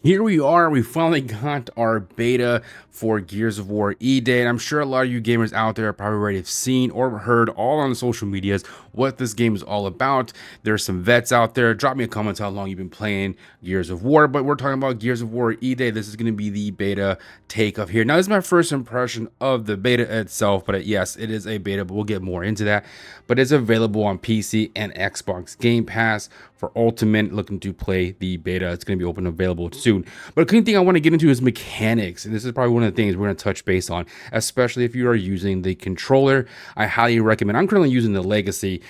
Here we are, we finally got our beta for Gears of War E-Day, and I'm sure a lot of you gamers out there probably already have seen or heard all on the social medias what this game is all about. There's some vets out there. Drop me a comment how long you've been playing Gears of War, but we're talking about Gears of War E-Day. This is going to be the beta take of here. Now, this is my first impression of the beta itself, but yes, it is a beta, but we'll get more into that. But it's available on PC and Xbox Game Pass for Ultimate, looking to play the beta. It's going to be open and available soon. But the clean thing I want to get into is mechanics, and this is probably one of the things we're going to touch base on, especially if you are using the controller. I highly recommend. I'm currently using the Legacy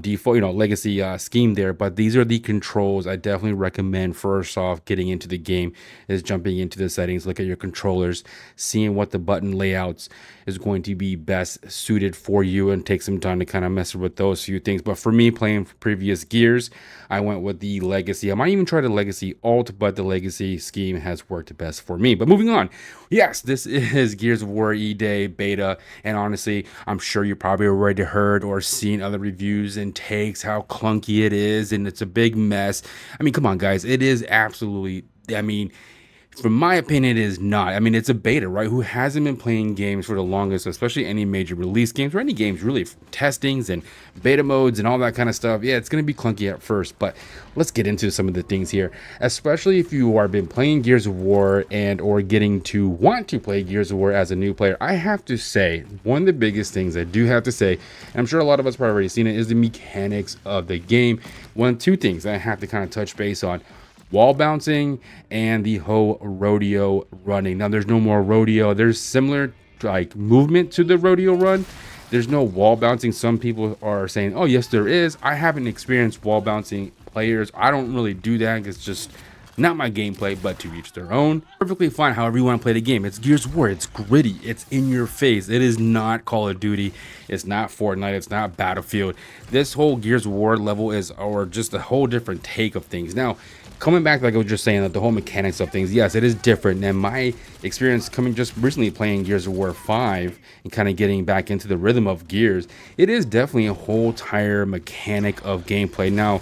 default, Legacy scheme there, but these are the controls I definitely recommend. First off, getting into the game is jumping into the settings, look at your controllers, seeing what the button layouts is going to be best suited for you, and take some time to kind of mess with those few things. But for me, playing previous Gears, I went with the Legacy. I might even try the Legacy Alt, but the Legacy scheme has worked best for me. But moving on, yes, this is Gears of War E-Day beta, and honestly, I'm sure you probably already heard or seen other reviews and takes how clunky it is, and it's a big mess. I mean, come on, guys, it is absolutely, from my opinion, it is not. I mean, it's a beta, right? Who hasn't been playing games for the longest, especially any major release games or any games really, testings and beta modes and all that kind of stuff? Yeah, it's going to be clunky at first, but let's get into some of the things here, especially if you are been playing Gears of War and or getting to want to play Gears of War as a new player. I have to say, one of the biggest things I do have to say, and I'm sure a lot of us probably already seen it, is the mechanics of the game. Two things I have to kind of touch base on: wall bouncing and the whole rodeo running. Now, there's no more rodeo. There's similar like movement to the rodeo run. There's no wall bouncing. Some people are saying, oh yes, there is. I haven't experienced wall bouncing players. I don't really do that. It's just not my gameplay, but to each their own. Perfectly fine however you want to play the game. It's Gears of War. It's gritty. It's in your face. It is not Call of Duty. It's not Fortnite. It's not Battlefield. This whole Gears of War level is, or just a whole different take of things. Now, coming back, like I was just saying, that the whole mechanics of things, yes, it is different. And my experience coming just recently playing Gears of War 5 and kind of getting back into the rhythm of Gears, it is definitely a whole entire mechanic of gameplay. Now,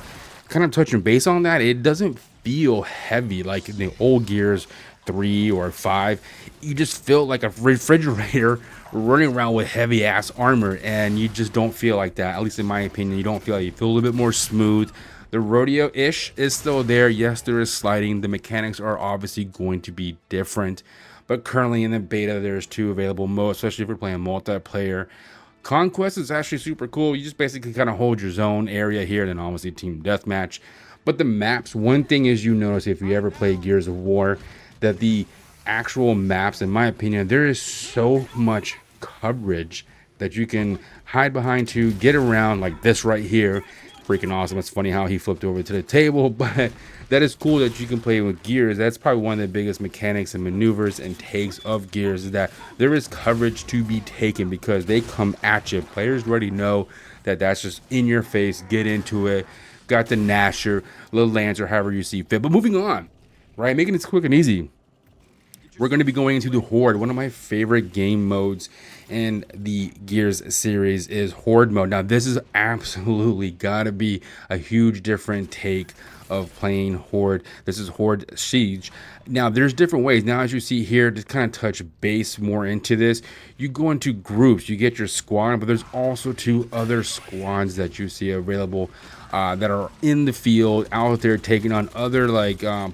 kind of touching base on that, it doesn't feel heavy like the old Gears 3 or 5. You just feel like a refrigerator running around with heavy ass armor, and you just don't feel like that. At least in my opinion, you don't feel like, you feel a little bit more smooth. The rodeo-ish is still there. Yes, there is sliding. The mechanics are obviously going to be different, but currently in the beta, there's 2 available modes, especially if you're playing multiplayer. Conquest is actually super cool. You just basically kind of hold your zone area here, then obviously team deathmatch. But the maps, one thing is, you notice if you ever play Gears of War, that the actual maps, in my opinion, there is so much coverage that you can hide behind to get around, like this right here. Freaking awesome. It's funny how he flipped over to the table, but that is cool that you can play with Gears. That's probably one of the biggest mechanics and maneuvers and takes of Gears, is that there is coverage to be taken because they come at you. Players already know that that's just in your face. Get into it. Got the Nasher, little Lancer, however you see fit. But moving on, right? Making this quick and easy. We're going to be going into the Horde. One of my favorite game modes in the Gears series is Horde mode. Now, this is absolutely got to be a huge different take of playing Horde. This is Horde Siege. Now, there's different ways. Now, as you see here, to kind of touch base more into this, you go into groups, you get your squad, but there's also 2 other squads that you see available that are in the field out there taking on other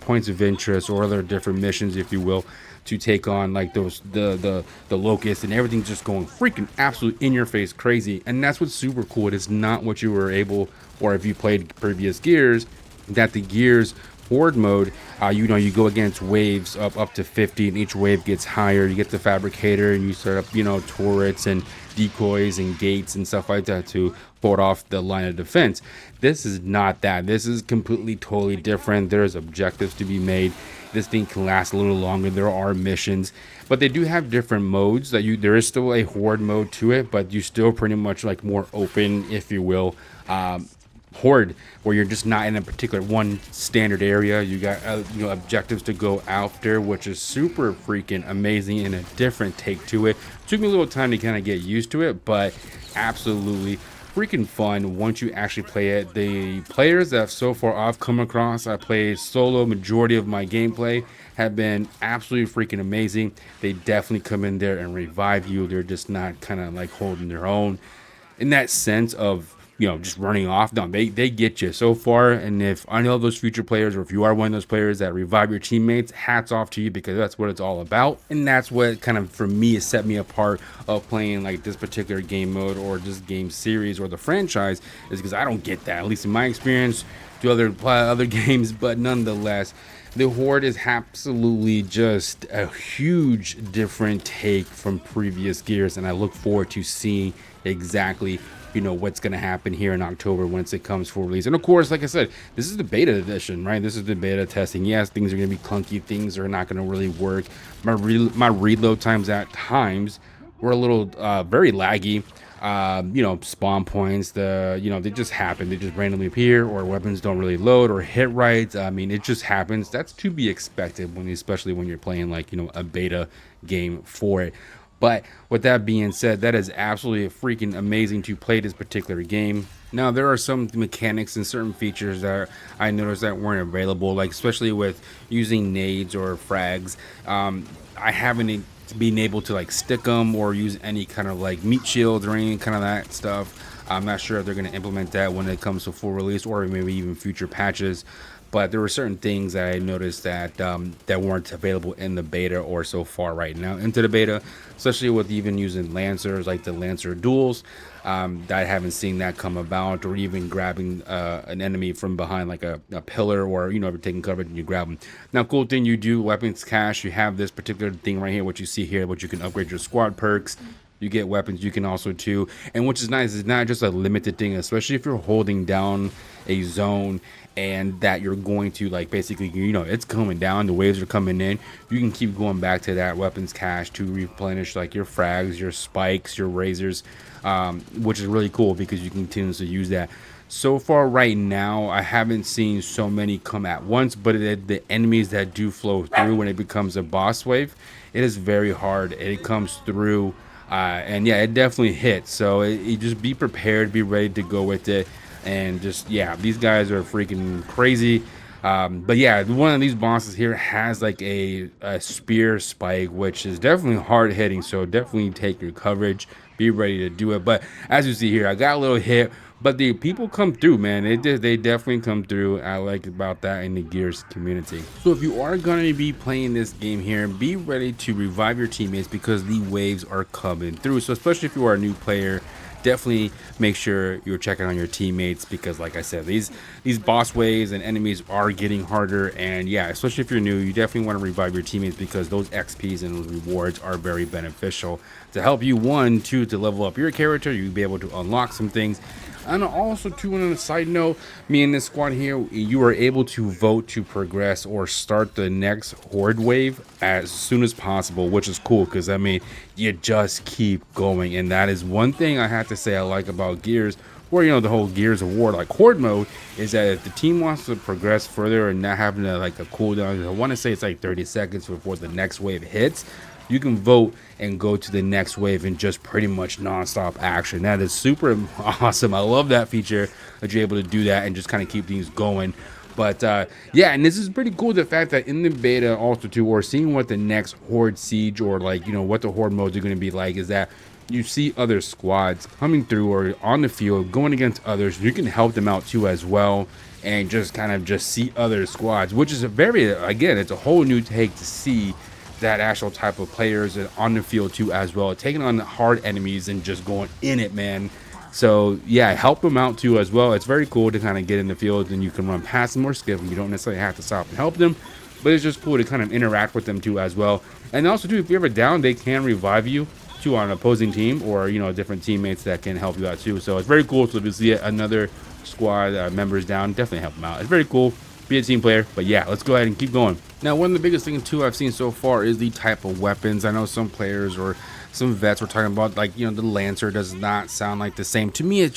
points of interest or other different missions, if you will, to take on like those the locusts, and everything's just going freaking absolute in your face crazy. And that's what's super cool. It is not what you were able, or if you played previous Gears, that the Gears Horde mode, you go against waves up to 50, and each wave gets higher. You get the fabricator, and you set up turrets and decoys and gates and stuff like that to fought off the line of defense. This is not that. This is completely totally different. There's objectives to be made. This thing can last a little longer. There are missions, but they do have different modes. There is still a Horde mode to it, but you still pretty much like more open, if you will, Horde, where you're just not in a particular one standard area. You got objectives to go after, which is super freaking amazing and a different take to it. Took me a little time to kind of get used to it, but absolutely freaking fun once you actually play it. The players that so far I've come across, I played solo majority of my gameplay, have been absolutely freaking amazing. They definitely come in there and revive you. They're just not kind of like holding their own in that sense of, just running off. No, they get you so far. And if I know those future players, or if you are one of those players that revive your teammates, hats off to you, because that's what it's all about. And that's what kind of for me has set me apart of playing like this particular game mode or this game series or the franchise, is because I don't get that, at least in my experience, to other games. But nonetheless, the Horde is absolutely just a huge different take from previous Gears, and I look forward to seeing exactly what's going to happen here in October once it comes for release. And of course, like I said, this is the beta edition, right? This is the beta testing. Yes, things are going to be clunky, things are not going to really work. My reload times at times were a little very laggy. Spawn points, they just happen, they just randomly appear, or weapons don't really load or hit right. I mean, it just happens. That's to be expected especially when you're playing like a beta game for it. But with that being said, that is absolutely freaking amazing to play this particular game. Now, there are some mechanics and certain features that I noticed that weren't available, like especially with using nades or frags. I haven't been able to like stick them or use any kind of like meat shields or any kind of that stuff. I'm not sure if they're going to implement that when it comes to full release or maybe even future patches. But there were certain things that I noticed that that weren't available in the beta or so far right now into the beta, especially with even using Lancers, like the Lancer duels. That I haven't seen that come about, or even grabbing an enemy from behind like a pillar, or if you're taking cover and you grab them. Now, cool thing, you do weapons cache. You have this particular thing right here, what you see here, which you can upgrade your squad perks. You get weapons, you can also too, and which is nice, it's not just a limited thing, especially if you're holding down a zone and that you're going to like basically it's coming down, the waves are coming in, you can keep going back to that weapons cache to replenish like your frags, your spikes, your razors, which is really cool because you can continuously use that. So far right now, I haven't seen so many come at once, but the enemies that do flow through when it becomes a boss wave, it is very hard. It comes through and yeah, it definitely hits. So you just be prepared, be ready to go with it. And just, yeah, these guys are freaking crazy. But yeah, one of these bosses here has like a spear spike, which is definitely hard hitting. So definitely take your coverage, be ready to do it. But as you see here, I got a little hit, but the people come through, man. They definitely come through. I like about that in the Gears community. So if you are going to be playing this game here, be ready to revive your teammates because the waves are coming through. So especially if you are a new player, definitely make sure you're checking on your teammates, because like I said, these boss waves and enemies are getting harder. And yeah, especially if you're new, you definitely want to revive your teammates because those XPs and those rewards are very beneficial to help you, to level up your character. You'll be able to unlock some things. And also too, on a side note, me and this squad here, you are able to vote to progress or start the next horde wave as soon as possible, which is cool because I mean, you just keep going. And that is one thing I have to say I like about Gears, or the whole Gears of War like horde mode, is that if the team wants to progress further and not having like a cooldown, I want to say it's like 30 seconds before the next wave hits, you can vote and go to the next wave and just pretty much non-stop action. That is super awesome. I love that feature, that you're able to do that and just kind of keep things going. But yeah, and this is pretty cool, the fact that in the beta also too, or seeing what the next horde siege or like what the horde modes are going to be like, is that you see other squads coming through or on the field going against others. You can help them out too as well, and just kind of just see other squads, which is it's a whole new take to see that actual type of players on the field too as well, taking on the hard enemies and just going in it, man. So yeah, help them out too as well. It's very cool to kind of get in the field and you can run past them or skip them. You don't necessarily have to stop and help them, but it's just cool to kind of interact with them too as well. And also too, if you're ever down, they can revive you too on an opposing team, or different teammates that can help you out too. So it's very cool. So if you see another squad members down, definitely help them out. It's very cool. Be a team player. But yeah, let's go ahead and keep going. Now, one of the biggest things too I've seen so far is the type of weapons. I know some players or some vets were talking about, like, the Lancer does not sound like the same. To me, it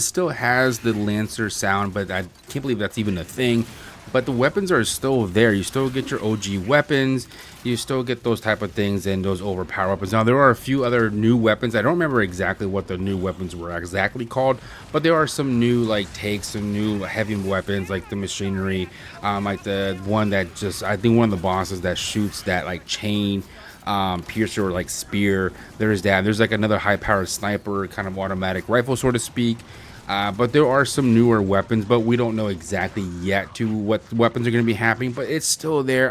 still has the Lancer sound, but I can't believe that's even a thing. but the weapons are still there. You still get your OG weapons, you still get those type of things and those overpower weapons. Now there are a few other new weapons. I don't remember exactly what the new weapons were exactly called, but there are some new like takes, some new heavy weapons like the machinery, like the one that just, I think one of the bosses that shoots that like chain piercer or like spear. There's that. There's like another high powered sniper kind of automatic rifle, so to speak. But there are some newer weapons, but we don't know exactly yet to what weapons are going to be happening, but it's still there.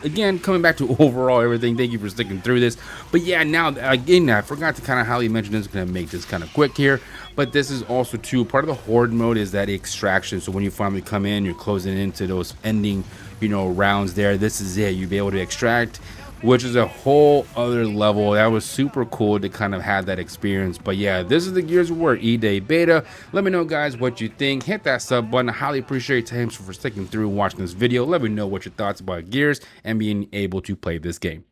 Again, coming back to overall everything, thank you for sticking through this. But yeah, now again, I forgot to kind of highly mention this. Going to make this kind of quick here, but this is also too part of the horde mode is that extraction. So when you finally come in, you're closing into those ending, rounds there. This is it. You'll be able to extract, which is a whole other level. That was super cool to kind of have that experience. But yeah, this is the Gears of War E-Day beta. Let me know, guys, what you think. Hit that sub button. I highly appreciate your time for sticking through and watching this video. Let me know what your thoughts about Gears and being able to play this game.